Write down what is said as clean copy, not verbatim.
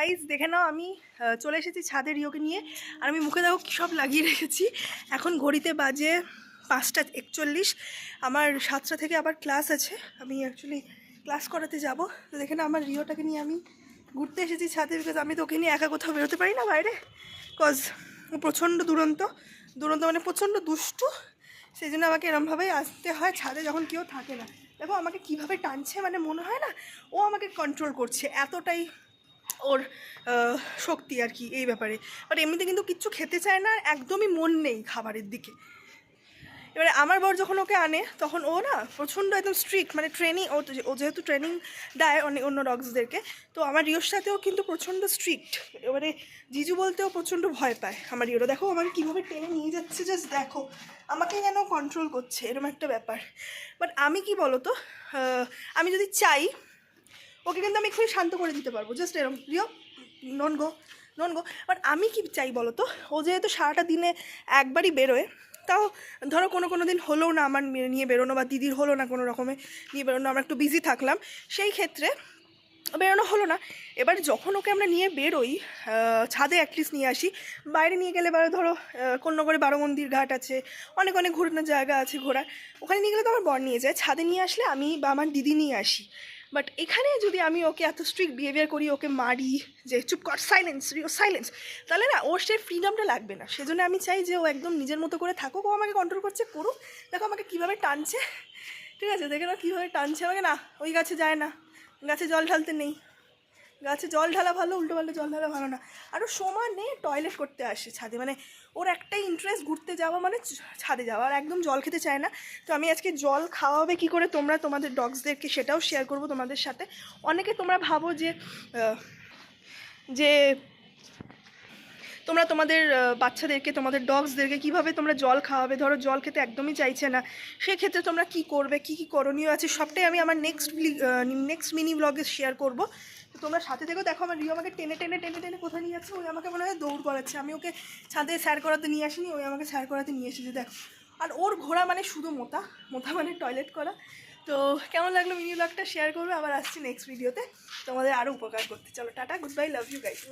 Guys দেখে নাও আমি চলে এসেছি ছাদে রিওকে নিয়ে। আর আমি মুখে দেখো কী সব লাগিয়ে রেখেছি। এখন ঘড়িতে বাজে 5:41। আমার 7টা থেকে আবার ক্লাস আছে, আমি অ্যাকচুয়ালি ক্লাস করাতে যাব। তো দেখে না আমার রিওটাকে নিয়ে আমি ঘুরতে এসেছি ছাদে, বিকজ আমি তো ওকে নিয়ে একা কোথাও বেরোতে পারি না বাইরে, বিকজ ও প্রচণ্ড দুরন্ত মানে প্রচণ্ড দুষ্টু। সেই জন্য আমাকে এরমভাবেই আসতে হয় ছাদে যখন কেউ থাকে না। দেখো আমাকে কীভাবে টানছে, মানে মনে হয় না ও আমাকে কন্ট্রোল করছে, এতটাই ওর শক্তি আর কি এই ব্যাপারে। বাট এমনিতে কিন্তু কিচ্ছু খেতে চায় না, একদমই মন নেই খাবারের দিকে। এবারে আমার বর যখন ওকে আনে তখন ও না প্রচণ্ড একদম স্ট্রিক্ট, মানে ট্রেনিং ও যেহেতু ট্রেনিং দেয় অন্য ডগসদেরকে, তো আমার রিওর সাথেও কিন্তু প্রচণ্ড স্ট্রিক্ট। এবারে জিজু বলতেও প্রচণ্ড ভয় পায় আমার রিওরা। দেখো আমাকে কীভাবে টেনে নিয়ে যাচ্ছে, জাস্ট দেখো আমাকে যেন কন্ট্রোল করছে, এরকম একটা ব্যাপার। বাট আমি কি বলো তো, আমি যদি চাই ওকে কিন্তু আমি এক্ষুনি শান্ত করে দিতে পারবো, জাস্ট এরকম রিও নন গো। বাট আমি কি চাই বলো তো, ও যেহেতু সারাটা দিনে একবারই বেরোয়, তাও ধরো কোনো দিন হলো না আমার নিয়ে বেরোনো, বা দিদির হলো না কোনো রকমে নিয়ে বেরোনো, আমরা একটু বিজি থাকলাম, সেই ক্ষেত্রে বেরোনো হলো না। এবার যখন ওকে আমরা নিয়ে বেরোই ছাদে অ্যাটলিস্ট নিয়ে আসি, বাইরে নিয়ে গেলে এবার ধরো কোন্নগরে 12 মন্দির ঘাট আছে, অনেক ঘোরানোর জায়গা আছে ঘোরার, ওখানে নিয়ে গেলে তো আমার বর নিয়ে যায়। ছাদে নিয়ে আসলে আমি বা আমার দিদি নিয়ে আসি। বাট এখানে যদি আমি ওকে এত স্ট্রিক্ট বিহেভিয়ার করি, ওকে মারি যে চুপ কর, সাইলেন্স, তাহলে না ওর সেই ফ্রিডমটা লাগবে না। সেজন্য আমি চাই যে ও একদম নিজের মতো করে থাকুক, ও আমাকে কন্ট্রোল করছে করুক। দেখো আমাকে কীভাবে টানছে, ঠিক আছে, দেখে না কীভাবে টানছে আমাকে। না ওই গাছে যায় না, গাছে জল ঢালতে নেই, গাছে জল ঢালা ভালো, উল্টো পাল্টে জল ঢালা ভালো না। আরও সমানে টয়লেট করতে আসে ছাদে, মানে ওর একটাই ইন্টারেস্ট ঘুরতে যাওয়া মানে ছাদে যাওয়া, আর একদম জল খেতে চায় না। তো আমি আজকে জল খাওয়াবে কী করে তোমরা তোমাদের ডগসদেরকে সেটাও শেয়ার করবো তোমাদের সাথে। অনেকে তোমরা ভাবো যে তোমরা তোমাদের বাচ্চাদেরকে, তোমাদের ডগসদেরকে কীভাবে তোমরা জল খাওয়াবে, ধরো জল খেতে একদমই চাইছে না, সেক্ষেত্রে তোমরা কী করবে, কী করণীয় আছে, সবটাই আমি আমার নেক্সট মিনি ব্লগে শেয়ার করবো। তো তোমরা সাথে থেকেও দেখো। আমার রিও আমাকে টেনে কোথায় নিয়ে যাচ্ছে, ওই আমাকে মনে হয় দৌড় করাচ্ছে। আমি ওকে ছাদে স্যার করাতে নিয়ে আসিনি, ওই আমাকে স্যার করাতে নিয়ে এসেছে দেখো। আর ওর ঘোড়া মানে শুধু মোটা মানে টয়লেট করা। তো কেমন লাগলো মিনি ব্লগটা শেয়ার করবে, আবার আসছি নেক্সট ভিডিওতে তোমাদের আরও উপকার করতে। চলো টাটা, good bye, love you guys.